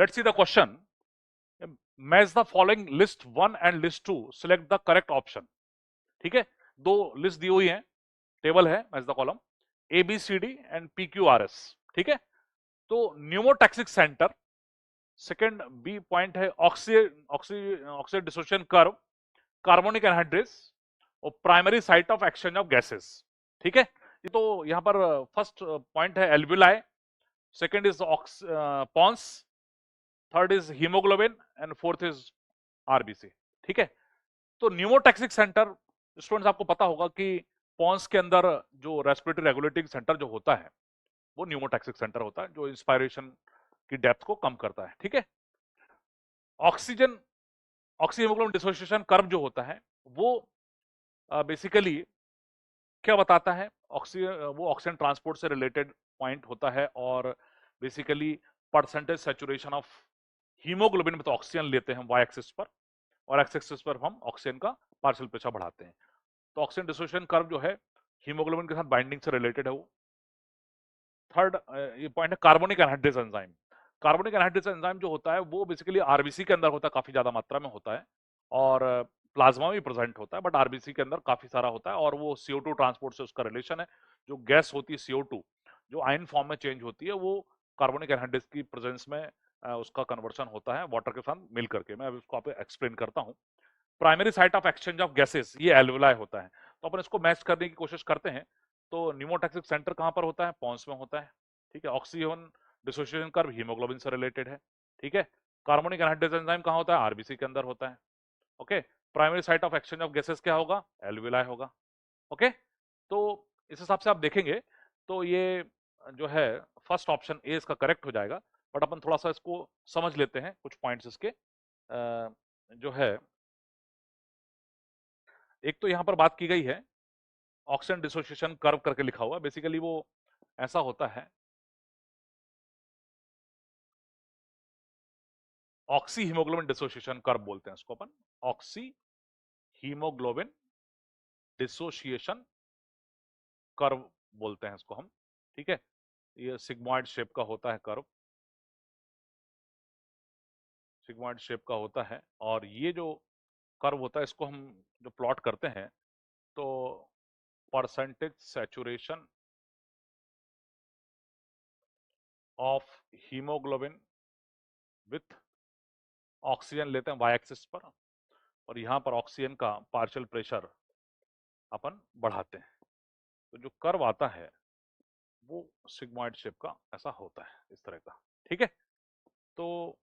Let's see the question. Match the following list 1 and list 2. Select the correct option. ठीक है, दो list दी हुई है, टेबल है, match the column A B C D and P Q R S. ठीक है, तो pneumotaxic center, second B point है oxy dissociation curve, carbonic anhydrase और primary site of exchange of gases. ठीक है, ये तो यहां पर फर्स्ट पॉइंट है एल्ब्यूलाई, second is pons, third is hemoglobin and fourth is RBC. ठीक है, तो न्यूमोटैक्सिक सेंटर स्टूडेंट्स आपको पता होगा कि पॉन्स के अंदर जो रेस्पिरेटरी रेगुलेटिंग सेंटर जो होता है वो न्यूमोटैक्सिक सेंटर होता है, जो इंस्पायरेशन की डेप्थ को कम करता है. ठीक है, oxygen oxy haemoglobin dissociation curve जो होता है वो बेसिकली क्या बताता है, वो ऑक्सीजन ट्रांसपोर्ट से रिलेटेड पॉइंट होता है और basically percentage saturation of haemoglobin में तो ऑक्सीजन लेते हैं वाई एक्सिस पर और एक्स एक्सिस पर हम ऑक्सीजन का पार्शियल प्रेशर बढ़ाते हैं. तो ऑक्सीजन डिसोसिएशन कर्व जो है हीमोग्लोबिन के साथ बाइंडिंग से रिलेटेड है वो. थर्ड ये पॉइंट है carbonic anhydrase enzyme. Carbonic anhydrase enzyme जो होता है वो बेसिकली आरबीसी के अंदर होता है, काफी ज्यादा मात्रा में होता है और प्लाज्मा में भी प्रेजेंट होता है, बट आरबीसी के अंदर काफी सारा होता है और वो CO2 ट्रांसपोर्ट से उसका रिलेशन है. जो गैस होती है CO2 जो आयन फॉर्म में चेंज होती है वो कार्बोनिक एनहाइड्रेस की प्रेजेंस में उसका कन्वर्शन होता है वाटर के साथ मिल करके. मैं अभी उसको आप एक्सप्लेन करता हूँ. Primary site of exchange of gases ये एल्वेलाई होता है, तो अपन इसको मैच करने की कोशिश करते हैं. तो न्यूमोटैक्सिक सेंटर कहां पर होता है, पॉन्स में होता है. ठीक है, ऑक्सीजन डिसोसिएशन कर्व हीमोग्लोबिन से रिलेटेड है. ठीक है, कार्बोनिक एनहाइड्रेस एंजाइम कहां होता है, आरबीसी के अंदर होता है. Okay, primary site of exchange of gases क्या होगा, एल्वेलाई होगा. ओके, तो इस हिसाब से आप देखेंगे तो ये जो है फर्स्ट ऑप्शन ए इसका करेक्ट हो जाएगा. बट अपन थोड़ा सा इसको समझ लेते हैं, कुछ पॉइंट्स इसके जो है. एक तो यहां पर बात की गई है ऑक्सीजन डिसोसिएशन कर्व करके लिखा हुआ, बेसिकली वो ऐसा होता है, ऑक्सी हीमोग्लोबिन डिसोसिएशन कर्व बोलते हैं इसको अपन, ऑक्सी हीमोग्लोबिन डिसोसिएशन कर्व बोलते हैं इसको हम. ठीक है, ये सिग्मॉइड शेप का होता है कर्व, सिग्मॉइड शेप का होता है और ये जो कर्व होता है इसको हम जो प्लॉट करते हैं तो percentage saturation of haemoglobin with oxygen लेते हैं वाई एक्सिस पर और यहां पर ऑक्सीजन का पार्शियल प्रेशर अपन बढ़ाते हैं. तो जो कर्व आता है वो सिग्मॉइड शेप का ऐसा होता है, इस तरह का. ठीक है, तो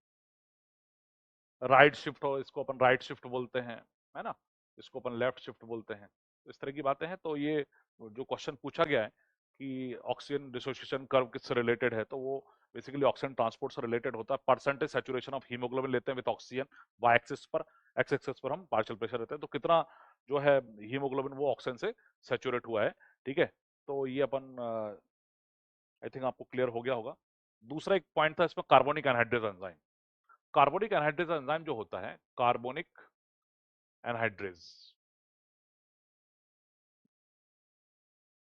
राइट शिफ्ट हो इसको अपन राइट शिफ्ट बोलते हैं, है ना, इसको अपन लेफ्ट शिफ्ट बोलते हैं. इस तरह की बातें हैं. तो ये जो क्वेश्चन पूछा गया है कि ऑक्सीजन डिसोसिएशन कर्व किससे रिलेटेड है, तो वो बेसिकली ऑक्सीजन ट्रांसपोर्ट से रिलेटेड होता है. परसेंटेज सैचुरेशन ऑफ हीमोग्लोबिन लेते हैं विद ऑक्सीजन वाई एक्सिस पर, एक्स एक्सिस पर हम पार्शियल प्रेशर लेते हैं. तो कितना जो है हीमोग्लोबिन वो ऑक्सीजन से सैचुरेट हुआ है. ठीक है, तो ये अपन आई थिंक आपको क्लियर हो गया होगा. दूसरा एक पॉइंट था इसमें carbonic anhydrase enzyme. Carbonic anhydrase enzyme जो होता है, कार्बोनिक एनहाइड्रेस,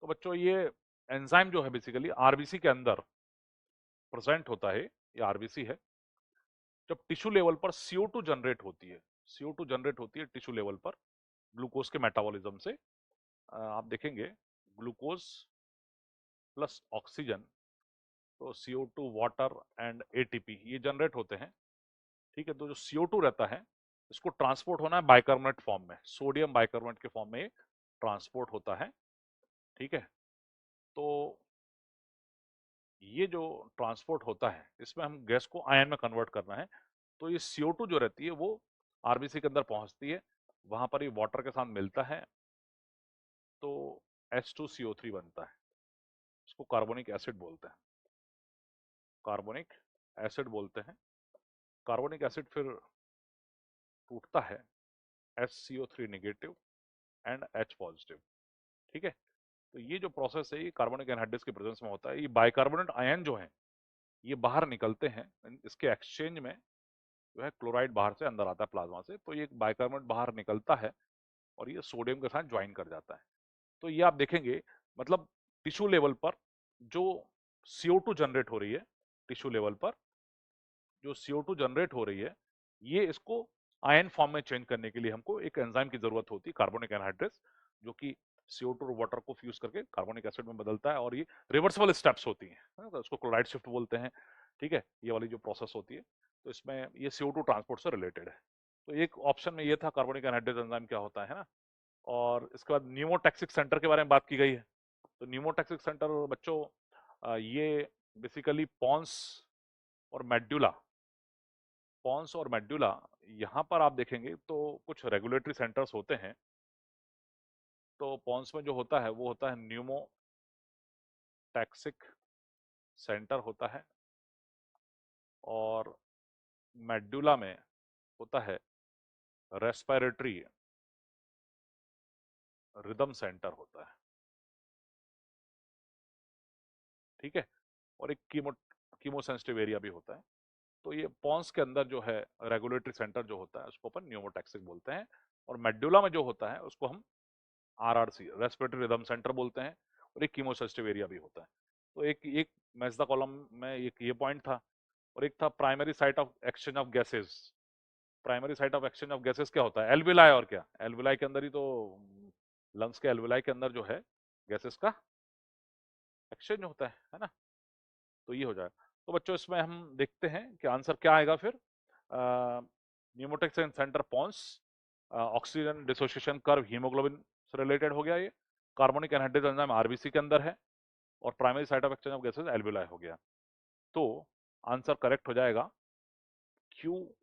तो बच्चों ये एंजाइम जो है बेसिकली आरबीसी के अंदर प्रेजेंट होता है. ये आरबीसी है. जब टिश्यू लेवल पर CO2 जनरेट होती है, CO2 जनरेट होती है टिश्यू लेवल पर ग्लूकोज के मेटाबॉलिज्म से. आप देखेंगे ग्लूकोज प्लस ऑक्सीजन, तो CO2 वाटर एंड ATP ये जनरेट होते हैं. ठीक है, तो जो CO2 रहता है इसको ट्रांसपोर्ट होना है बाइकार्बोनेट फॉर्म में, सोडियम बाइकार्बोनेट के फॉर्म में ट्रांसपोर्ट होता है. ठीक है, तो ये जो ट्रांसपोर्ट होता है इसमें हम गैस को आयन में कन्वर्ट करना है. तो ये CO2 जो रहती है वो आरबीसी के अंदर पहुंचती है, वहां पर ये वाटर के साथ मिलता है तो H2CO3 बनता है. इसको कार्बोनिक एसिड बोलते हैं, कार्बोनिक एसिड बोलते हैं. कार्बोनिक एसिड फिर टूटता है HCO3 negative and H positive. ठीक है, तो ये जो प्रोसेस है ये कार्बोनिक एनहाइड्रेस के प्रेजेंस में होता है. ये बाइकार्बोनेट आयन जो है ये बाहर निकलते हैं, इसके एक्सचेंज में जो है क्लोराइड बाहर से अंदर आता है प्लाज्मा से, तो ये बाइकार्बोनेट बाहर निकलता है और ये सोडियम के साथ ज्वाइन कर जाता है. तो ये आप देखेंगे मतलब टिश्यू लेवल पर जो CO2 जनरेट हो रही है टिश्यू लेवल पर जो CO2 जनरेट हो रही है, ये इसको आयन फॉर्म में चेंज करने के लिए हमको एक एंजाइम की जरूरत होती है, कार्बोनिक एनहाइड्रेस, जो कि CO2 और वाटर को फ्यूज करके कार्बोनिक एसिड में बदलता है, और ये रिवर्सिबल स्टेप्स होती हैं, है ना? उसको क्लोराइड शिफ्ट बोलते हैं, ठीक है, ये वाली जो प्रोसेस होती है। तो इसमें ये CO2 ट्रांसपोर्ट से रिलेटेड है। तो एक ऑप्शन में ये था कार्बोनिक एनहाइड्रेस एंजाइम क्या होता है ना। और इसके बाद न्यूमोटैक्सिक सेंटर के बारे में बात की गई है। तो न्यूमोटैक्सिक सेंटर बच्चों, ये बेसिकली पॉन्स और मेड्यूला, पॉन्स और मेड्यूला, यहाँ पर आप देखेंगे तो कुछ रेगुलेटरी सेंटर्स होते हैं। तो पॉन्स में जो होता है वो होता है न्यूमोटैक्सिक सेंटर होता है, और मेड्यूला में होता है रेस्पिरेटरी रिदम सेंटर होता है, ठीक है। और एक कीमोसेंसिटिव एरिया भी होता है। तो ये पॉन्स के अंदर जो है रेगुलेटरी सेंटर जो होता है उसको अपन न्यूमोटैक्सिक बोलते हैं, और मेड्यूला में जो होता है उसको हम RRC रेस्पिरेटरी रिदम सेंटर बोलते हैं, और एक कीमोसेंसिटिव एरिया भी होता है। तो एक एक मैच द कॉलम में एक ये पॉइंट था, और एक था primary site of exchange of gases. Primary site of exchange of gases क्या होता है? एल्विलाई, और क्या एल्विलाई के अंदर ही तो, लंग्स के एल्विलाई के अंदर जो है गैसेस का एक्सचेंज होता है ना। तो ये हो जाएगा। तो बच्चों इसमें हम देखते हैं कि आंसर क्या आएगा फिर। Pneumotaxic center pons, oxygen dissociation curve hemoglobin से रिलेटेड हो गया ये, कार्बोनिक एनहाइड्रेस एंजाइम आरबीसी के अंदर है, और primary site of exchange of gases alveoli हो गया। तो आंसर करेक्ट हो जाएगा QRSP,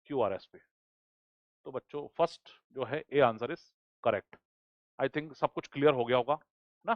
QRSP। तो बच्चों फर्स्ट जो है A answer is correct. I think सब कुछ क्लियर हो गया होगा ना।